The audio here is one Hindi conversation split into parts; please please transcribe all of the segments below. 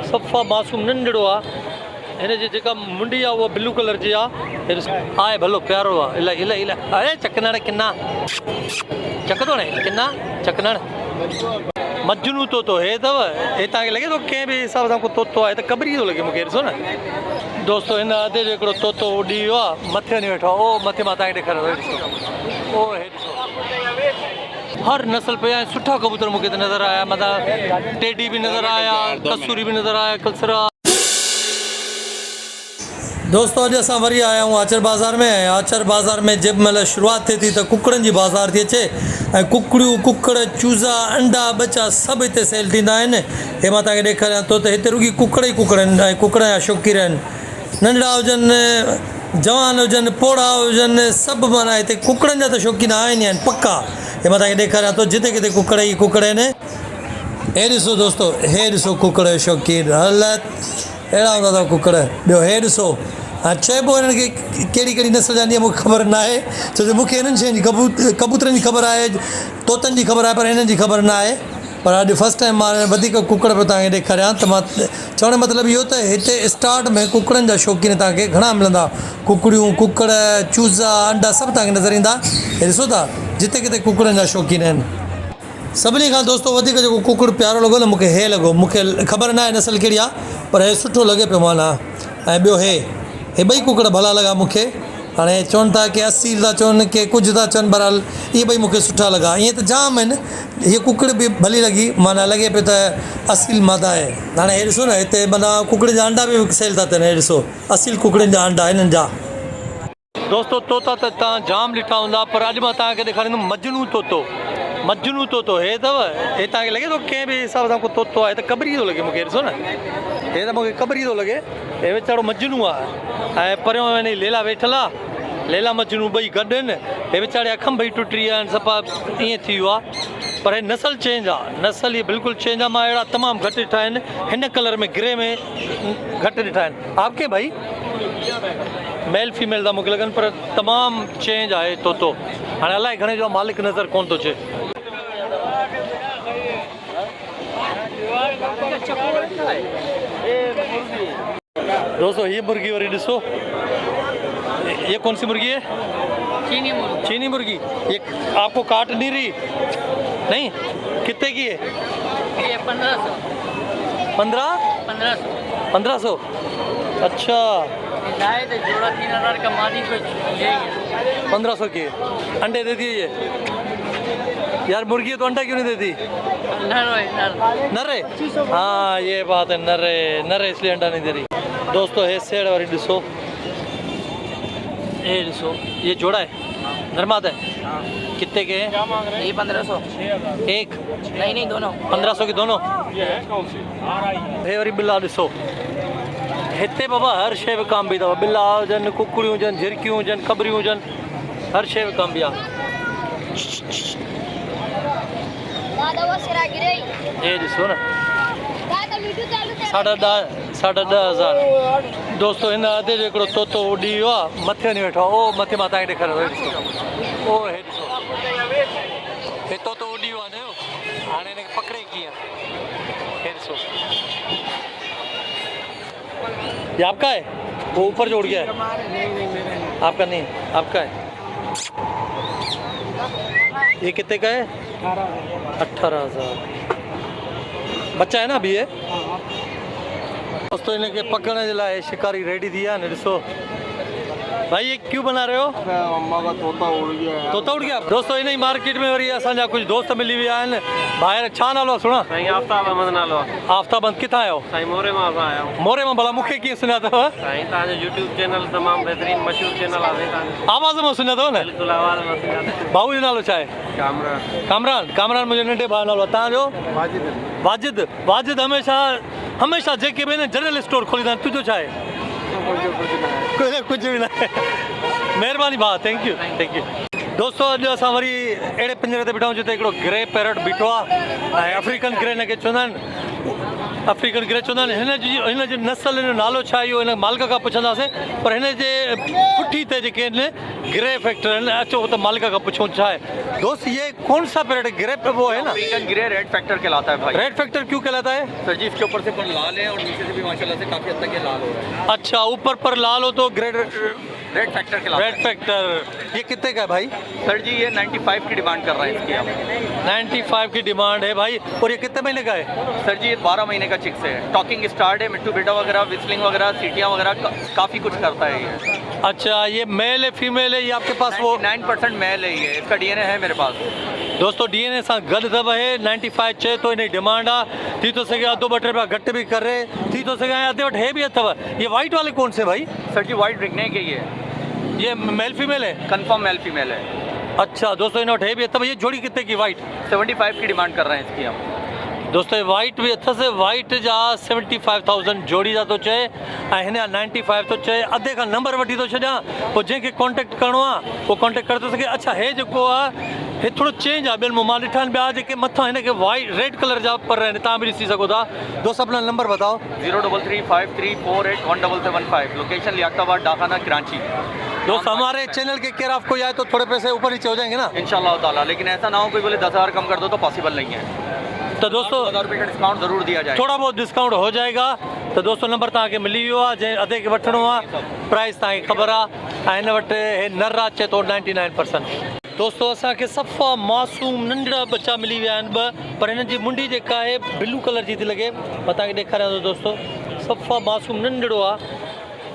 सफ़ा मासूम नंढड़ो आहे। हिन जी जेका मुंडी आहे उहा ब्लू कलर जी आहे भलो प्यारो आहे इलाही इलाही इलाही। अरे चकनाण किना चक थो न किना चकनाण मजनू तोतो हे अथव। हे तव्हांखे लॻे थो कंहिं बि हिसाब सां को तोतो आहे त कबरी थो लॻे मूंखे। ॾिसो न दोस्तो हिन अधे जो हिकिड़ो तोतो उॾी वियो आहे मथे वञी वेठो आहे। ओ मथे मां तव्हांखे ॾेखारियो ॾिसो ओ हे ॾिसो हर नस्ल पे आहिनि सुठा कबूतर मूंखे त नज़र आया। मतिलबु टेडी बि नज़र आया, कसूरी बि नज़र आया, कलसरा। दोस्तों अॼु असां वरी आया आहियूं आचर बाज़ार में। आचर बाज़ार में जंहिं महिल शुरूआति थिए थी त कुकड़नि जी बाज़ार थी अचे ऐं कुकड़ियूं कुकड़ चूज़ा अंडा बचा सभु हिते सेल थींदा आहिनि। हे मां तव्हांखे ॾेखारियां थो त हिते रुॻी कुकड़ ई कुकड़ आहिनि ऐं कुकड़ जा शौक़ीन आहिनि। नंढड़ा हुजनि जवान हुजनि पोड़ा हुजनि सभु माना हिते कुकड़नि जा त शौक़ीन आहिनि ई आहिनि पक्का। हे मां तव्हांखे ॾेखारियां थो जिते किथे कुकड़ ई कुकड़ आहिनि। हे ॾिसो दोस्तो हे ॾिसो कुकड़ जो शौक़ीन हलत अहिड़ा हूंदा अथव कुकड़। ॿियो हे ॾिसो चइबो हिननि खे कहिड़ी कहिड़ी नस्ल जा मूंखे ख़बर न आहे छो जो मूंखे हिननि शयुनि जी कबूतरनि जी ख़बर आहे तोतनि जी ख़बर आहे पर हिननि जी ख़बर न आहे। पर अॼु फस्ट टाइम मां वधीक कुकड़ पियो तव्हांखे ॾेखारियां त मां चवण जो मतिलबु इहो त हिते स्टार्ट में कुकड़नि जा शौक़ीन तव्हांखे घणा मिलंदा। कुकड़ियूं कुकड़ चूज़ा अंडा सभु तव्हांखे नज़र ईंदा। हे ॾिसो था जिते किथे कुकड़नि जा शौक़ीन आहिनि। सभिनी खां दोस्तो वधीक जेको कुकड़ प्यारो लॻो न मूंखे हे लॻो। मूंखे ख़बर न आहे नस्ल कहिड़ी आहे पर हे सुठो लॻे पियो माना। ऐं ॿियो हे ॿई कुकड़ भला लॻा मूंखे। हाणे चवनि था की असील था चवनि की कुझु था चवनि बहरहाल इहे ॿई मूंखे सुठा लॻा। ईअं त जाम आहिनि हीअ कुकड़ बि भली लॻी माना लॻे पियो त असील मादा आहे। हाणे हे ॾिसो न हिते माना कुकड़नि जा अंडा बि सेल था थियनि। हे ॾिसो असील कुकड़नि जा अंडा हिननि जा। दोस्तो तोता त तव्हां जाम ॾिठा हूंदा पर अॼु मां तव्हांखे ॾेखारींदुमि मजनू तोतो। मजनू तोतो हे अथव। हे तव्हांखे लॻे थो कंहिं बि हिसाब सां को तोतो आहे त कबरी थो लॻे मूंखे। ॾिसो न हे त मूंखे कबरी थो लॻे। हे वीचारो मजनू आहे ऐं परियों वञी लेला वेठल आहे। लेला मजनू ॿई गॾु आहिनि। हे वीचारे अखंब भई टुटी विया आहिनि सफ़ा ईअं थी वियो आहे। पर हे नस्ल चेंज आहे नस्ल इहे बिल्कुलु चेंज आहे। मां अहिड़ा तमामु घटि ॾिठा आहिनि हिन कलर में ग्रे में घटि ॾिठा आहिनि। आपके भाई मेल फीमेल था मूंखे लॻनि पर तमामु चेंज आहे तोतो। हाणे अलाए घणे जो मालिक नज़र कोन थो अचे। दोस्तों ये मुर्गी और ॾिसो ये कौन सी मुर्गी है? चीनी मुर्गी। चीनी मुर्गी। ये आपको काट नहीं रही? नहीं कितने की है? ये 1500। 1500। अच्छा लाए थे जोड़ा 3000 का मादी को ले 1500 की अंडे देती है ये। यार मुर्गी है तो अंडा क्यों नहीं देती? नर है। हाँ ये बात है नर है इसलिए अंडा नहीं दे रही। दोस्तों हे सेड़ वाली ॾिसो ये ॾिसो ये जोड़ा है नरमाद है। कितने के हैं? ये 1500 एक नहीं दोनों 1500 की दोनों। हे वरी बिल्ला ॾिसो हिते बाबा हर शइ विकाम बि अथव। बिल्ला हुजनि कुकड़ियूं हुजनि झिरकियूं हुजनि कबरियूं हुजनि हर शइ विकाम बि आहे। ये ॾिसो न 10,500। दोस्तो हिन अधे जो हिकिड़ो तोतो उॾी वियो आहे मथे वञी वेठो आहे। ओ मथे मां तव्हांखे ॾेखारियो ॾिसो ओ हे ॾिसो हे तोतो उॾी वियो आहे न हाणे हिनखे पकड़े कीअं। हे ॾिसो ये आपका है वो ऊपर जो उड़ गया है? आपका नहीं आपका है। ये कितने का है? 18,000। बच्चा है ना अभी ये। दोस्तों इनके पकड़ने के लिए शिकारी रेडी दिया न ॾिसो। भाई ये क्यों बना रहे हो? अम्मा का तोता उड़ गया। तोता उड़ गया। दोस्तों इन मार्केट में वरी असांजा कुछ दोस्त मिली विया आहिनि। ॿाहिरि छा नालो आहे सुणा? साईं आफ्ताब अहमद नालो आहे। आफ्ताब अहमद किथां आयो? साईं मोरे मां आया हूं। मोरे मां भला मूंखे कीअं सुञा अथव? साईं तव्हांजो यूट्यूब चैनल तमामु बहितरीन मशहूर चैनल आहे तव्हांजो। आवाज़ मां सुञा अथव न? बिल्कुलु आवाज़ मां सुञातो। भाऊ जो नालो छा आहे? कामरान। कामरान मुंहिंजे नंढे भाउ नालो आहे। तव्हांजो? वाजिद। वाजिद हमेशह जेके बि आहिनि जनरल स्टोर खोलींदा आहिनि। तुंहिंजो छा आहे? कुझु बि न आहे। महिरबानी भाउ थैंक यू। दोस्तों अॼु असां वरी अहिड़े पिंजरे ते बीठा आहियूं जिते हिकिड़ो ग्रे पैरट बीठो आहे ऐं अफ्रीकन ग्रे हिनखे चवंदा आहिनि। अफ्रीकन ग्रे चवंदा आहिनि। हिन जी नस्ल हिन जो नालो छा इहो हिन मालिक खां पुछंदासीं, पर हिन जे पुठी ते जेके आहिनि ग्रे फैक्टर आहिनि, अचो त मालिक खां पुछूं छा आहे। दोस्त ये कौन सा पेड़ ग्रे पे वो है ना, अफ्रीकन ग्रे रेड फैक्टर कहलाता है भाई। रेड फैक्टर क्यों कहलाता है? सर जी इसके ऊपर से पर लाल है और नीचे से भी माशाल्लाह से काफी हद तक ये लाल हो रहा है। अच्छा, ऊपर पर लाल हो तो ग्रेड रेड फैक्टर कहलाता रेड फैक्टर। ये कितने का है भाई? है सर जी ये 95 की डिमांड कर रहे हैं इसकी हम। 95 की डिमांड है भाई। और ये कितने महीने का है? सर जी ये 12 महीने का चिक्स है, टॉकिंग स्टार्ट है, मिट्टू बेटा वगैरह, विस्लिंग वगैरह, सीटियाँ वगैरह काफ़ी कुछ करता है ये। अच्छा, ये मेल है फीमेल है, ये आपके पास वो 9% मेल है ये, इसका डीएनए है मेरे पास। दोस्तों डीएनए सां गॾु अथव हे 95 चए तो इन जी डिमांड आहे। थी थो सघे अधु 2 रुपया घटि भी करे, थी थो सघे अधे वटि हे भी अथव। ये वाइट वाले कौन से भाई? सर जी वाइट रिगने के ये ये मेल फीमेल है? कंफर्म मेल फीमेल है। अच्छा दोस्तों इन वटि हे भी अथव। ये जोड़ी कितने की वाइट? 75 की डिमांड कर रहे हैं इसकी हम। दोस्तों वाइट भी अथसि, वाइट जा 75,000 जोड़ी जा थो चए ऐं हिन जा 95 थो चए। अधे खां नंबर वठी थो छॾियां, पोइ जंहिंखे कॉन्टेक्ट करिणो आहे उहो कॉन्टेक्ट करे थो सघे। अच्छा, हे जेको आहे हे थोरो चेंज आहे ॿियनि मां ॾिठा आहिनि ॿिया जेके मथां हिनखे वाइट रेड कलर जा पर आहिनि, तव्हां बि ॾिसी सघो था। दोस्त अपना नंबर बताओ। 0335348115, लोकेशन लियाकताबाद डाखाना कराची। दोस्त हमारे चैनल के केयर ऑफ कोई आए तो थोड़े पैसे ऊपर नीचे हो जाएंगे ना इंशाल्लाह ताला, लेकिन ऐसा ना हो कोई बोले 10,000 कम कर दो तो पॉसिबल नहीं है। तो दोस्तों 1000 रुपये का डिस्काउंट ज़रूर दिया जाए, थोड़ा बहुत डिस्काउंट हो जाएगा। तो दोस्तों नंबर तव्हांखे मिली वियो आहे, जंहिं अधे खे वठिणो आहे प्राइस तव्हांखे ख़बर आहे। ऐं हिन वटि हे नर आहे चए थो 99%। दोस्तों असांखे सफ़ा मासूम नंढड़ा बच्चा मिली विया आहिनि ॿ, पर हिननि जी मुंडी जेका आहे ब्लू कलर जी थी लॻे। मां तव्हांखे ॾेखारियां थो दोस्तों, सफ़ा मासूम नंढड़ो आहे।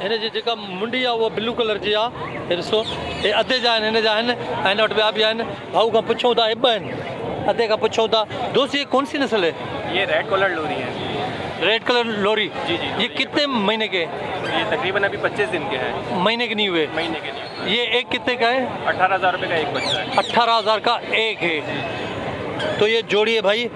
हिन जी जेका मुंडी आहे उहा ब्लू कलर जी आहे। हे ॾिसो, हे अधे जा आहिनि, हिन जा आहिनि ऐं हिन वटि ॿिया बि आहिनि। भाऊ खां पुछूं था, हे ॿ आहिनि, अधे का पूछो था। दोस्त ये कौन सी नस्ल है? ये रेड कलर लोरी है। रेड कलर लोरी? जी जी। ये कितने महीने के? ये तकरीबन अभी 25 दिन के हैं। महीने के नहीं हुए? महीने के लिए। ये एक कितने का है? 18,000 रुपये का एक बच्चा है। 18,000 का एक है। तो ये जोड़ी है भाई,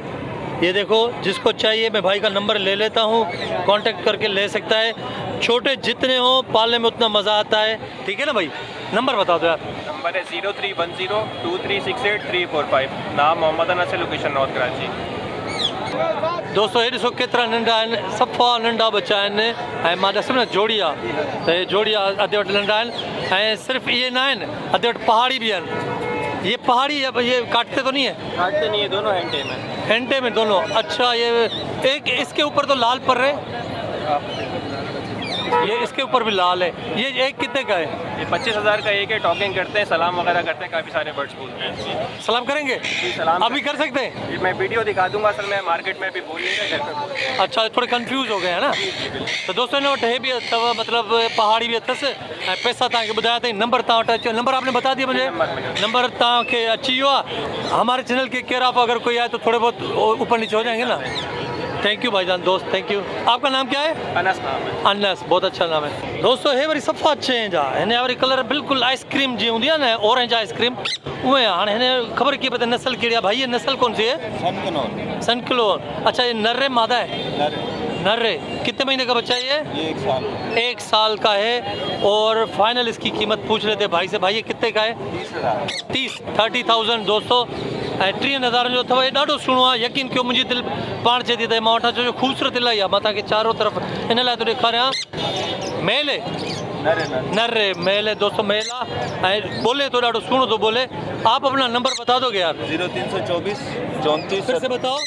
ये देखो जिसको चाहिए मैं भाई का नंबर ले लेता हूँ, कांटेक्ट करके ले सकता है। छोटे जितने हो पालने में उतना मज़ा आता है, ठीक है ना भाई? नंबर बता दो यार। नंबर है 03102368 नाम मोहम्मद अनस, लोकेशन नॉर्थ कराची। दोस्तों हे ॾिसो केतिरा नंढा आहिनि, सफ़ा नंढा बच्चा आहिनि। ऐं मां ॾिसुमि न जोड़ी आहे, त हे जोड़ी आहे, अधे वटि नंढा आहिनि। ऐं सिर्फ़ु इहे न आहिनि, अधे वटि पहाड़ी भी आहिनि। ये पहाड़ी ये काटते तो नहीं है? काटते नहीं है, दोनों हैंडे में। हैंडे में दोनों? अच्छा, ये एक इसके ऊपर तो लाल पर रहे, ये इसके ऊपर भी लाल है। ये एक कितने का है? ये 25,000 का एक है। टॉकिंग करते हैं, सलाम वगैरह करते हैं, काफ़ी सारे बर्ड्स बोलते हैं। सलाम करेंगे? जी सलाम। अभी कर सकते हैं? ये मैं वीडियो दिखा दूंगा, असल में मार्केट में अभी बोल नहीं रहे, घर पे बोल रहे हैं। अच्छा, थोड़े कंफ्यूज हो गए हैं ना। तो दोस्तों इन वटि हे भी अथव, मतलब पहाड़ी भी अथसि। ऐं पैसा तव्हांखे ॿुधाया अथई। नंबर तव्हां वटि अची, नंबर आपने बता दिया मुझे? नंबर तव्हांखे अची वियो आहे। हमारे चैनल के केयर ऑफ अगर कोई आए तो थोड़े बहुत ऊपर नीचे हो जाएंगे ना। थैंक यू भाईजान, दोस्त थैंक यू। आपका नाम क्या है? अनस नाम है। अनस, बहुत अच्छा नाम है। दोस्तों हे वरी सफ़ा चेंज आहे, हिन जा वरी कलर बिल्कुलु आइसक्रीम जी हूंदी आहे न, ऑरेंज आइसक्रीम उहे आहे। हाणे हिन ख़बर कीअं पता नस्ल कहिड़ी आहे भाई? ये नस्ल कौन सी है? सनक्लोर। अच्छा, ये नर है मादा है? नर है। कितने महीने का बच्चा है ये? 1 साल। 1 साल का है। और फाइनल इसकी कीमत पूछ रहे थे भाई से, भाई ये कितने का है? 30,000 दोस्तों। ऐं 30,000 जो अथव। ये ॾाढो सुहिणो आहे, यकीन कयो मुंहिंजी दिलि पाण चए थी त मां वठां, छो ख़ूबसूरत इलाही आहे। मां तव्हांखे चारों तरफ़ इन लाइ थो ॾेखारियां। मेल है? नर है, मेल है दोस्तों, मेल आहे। ऐं बोले तो ॾाढो सुहिणो थो बोले। आप अपना नंबर बता दोगे यार? 0324 34 फिर से बताओ।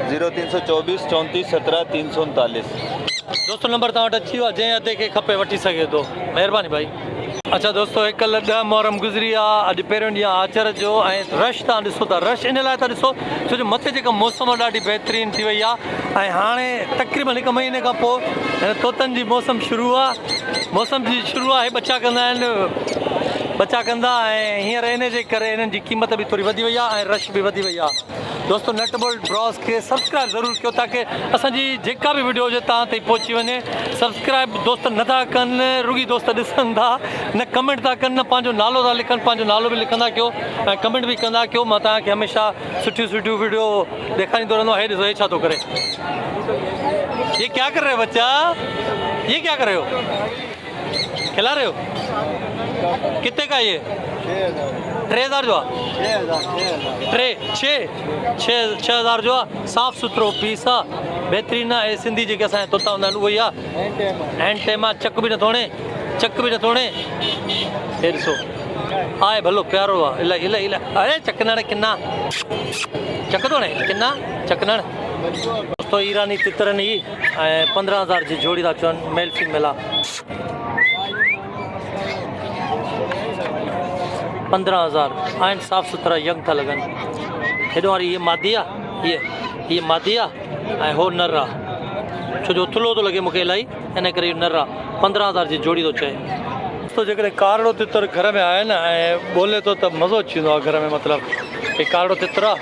0324 34 17 339। दोस्तों नंबर तव्हां वटि अची वियो आहे, जंहिं अधे खे खपे वठी सघे थो। महिरबानी भाई। अच्छा दोस्तों, हिकु 10 मुहर्रम गुज़री आहे, अॼु पहिरियों ॾींहुं आहे आचर जो। ऐं रश तव्हां ॾिसो था, रश इन लाइ था ॾिसो छो जो मथे जेका मौसम आहे ॾाढी बहितरीनु थी वई आहे। ऐं हाणे तक़रीबन 1 महीने खां पोइ हिन तोतनि जी मौसम शुरू आहे। मौसम जी शुरू आहे, बचा कंदा आहिनि, बचा कंदा। ऐं हींअर इन जे करे इन्हनि जी क़ीमत बि थोरी वधी वई आहे ऐं रश बि वधी वई आहे। दोस्तों नट बोल्ट ब्रॉस खे सब्सक्राइब ज़रूरु कयो ताकी असांजी जेका बि वीडियो हुजे तव्हां ताईं पहुची वञे। सब्सक्राइब दोस्त नथा कनि, रुगी दोस्त ॾिसनि था, न कमेंट था कनि, न पंहिंजो नालो था लिखनि। पंहिंजो नालो बि लिखंदा कयो ऐं कमेंट बि कंदा कयो। मां तव्हांखे हमेशह सुठियूं सुठियूं वीडियो ॾेखारींदो रहंदो आहियां। हे ॾिसो, हे छा थो करे? ये क्या कर रहे हो बच्चा? ये क्या कर रहे हो? खिला रहे हो कितने का ये 3000 जो टे 6,000 जो साफ़ सुथरो पीस आहे बहितरीन आहे सिंधी जेके असांजा तोता हूंदा आहिनि उहो ई आहे एंड टाइम आहे चक बि न थोणे हे ॾिसो आहे भलो प्यारो आहे इलाही इलाही इलाही अरे चकनड़ किन्ना चक थोणे किन्ना चकनड़ दोस्तो ईरानी तितरनि ई ऐं 15,000 जी जोड़ी था चवनि मेल फीमेल आहे 15,000 आहिनि साफ़ सुथरा यंग था लॻनि हेॾो वारी ये मादी आहे ये मादी आहे ऐं हो नर आहे छो जो थुलो थो लॻे मूंखे इलाही इन करे इहो नर आहे 15,000 जी जोड़ी थो चए दोस्तो जेकॾहिं कारो तितर घर में आहे न ऐं ॿोले थो त मज़ो अची वेंदो आहे घर में मतिलबु हे कारो तितर आहे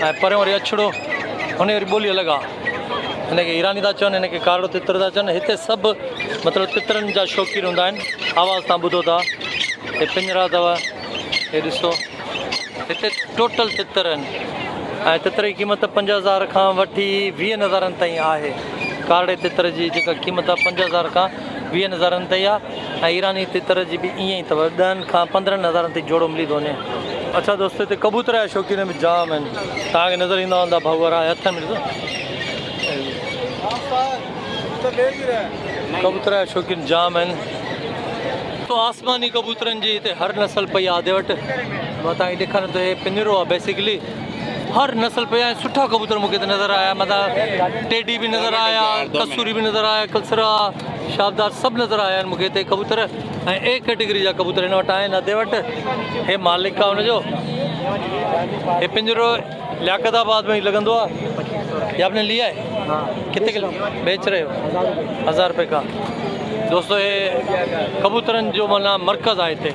ऐं परियों वरी अछड़ो हुन वरी ॿोली अलॻि आहे हिनखे ईरानी था चवनि हिनखे कारो तितर था चवनि हिते सभु मतिलबु तितरनि जा शौक़ीन हूंदा आहिनि आवाज़ तव्हां ॿुधो था हे पिंजरा अथव हे ॾिसो हिते टोटल तितर आहिनि ऐं तितर जी क़ीमत 5,000 खां वठी 20,000 ताईं आहे कारे तितर जी जेका क़ीमत आहे 5,000 खां 20,000 ताईं आहे ऐं ईरानी तितर जी बि ईअं ई अथव 10 खां 15,000 ताईं जोड़ो मिली थो वञे अच्छा दोस्तो हिते कबूतर जा शौक़ीन बि जाम आहिनि तव्हांखे नज़र ईंदा हूंदा भाऊ वारा हथ में ॾिसो कबूतर जा शौक़ीन जाम आहिनि तो आसमानी कबूतरनि जी हिते हर नस्ल पई आहे आदे वटि मां तव्हांखे ॾेखारियां थो हे पिंजरो आहे बेसिकली हर नस्ल पे आया सुठा कबूतर मूंखे त नज़र आया मतलब टेडी भी नज़र आया कसूरी भी नज़र आया कलसरा शाबदार सभु नज़र आया आहिनि मूंखे हिते कबूतर ऐं ए कैटेगरी जा कबूतर हिन वटि आहिनि अधे वटि हे मालिक आहे हुनजो हे पिंजरो लियाकताबाद में ही लॻंदो आहे ये आपने लिया है कितने किलो बेच रहे हो 1,000 रुपये का दोस्तों ये कबूतरनि जो माना मरकज़ आहे हिते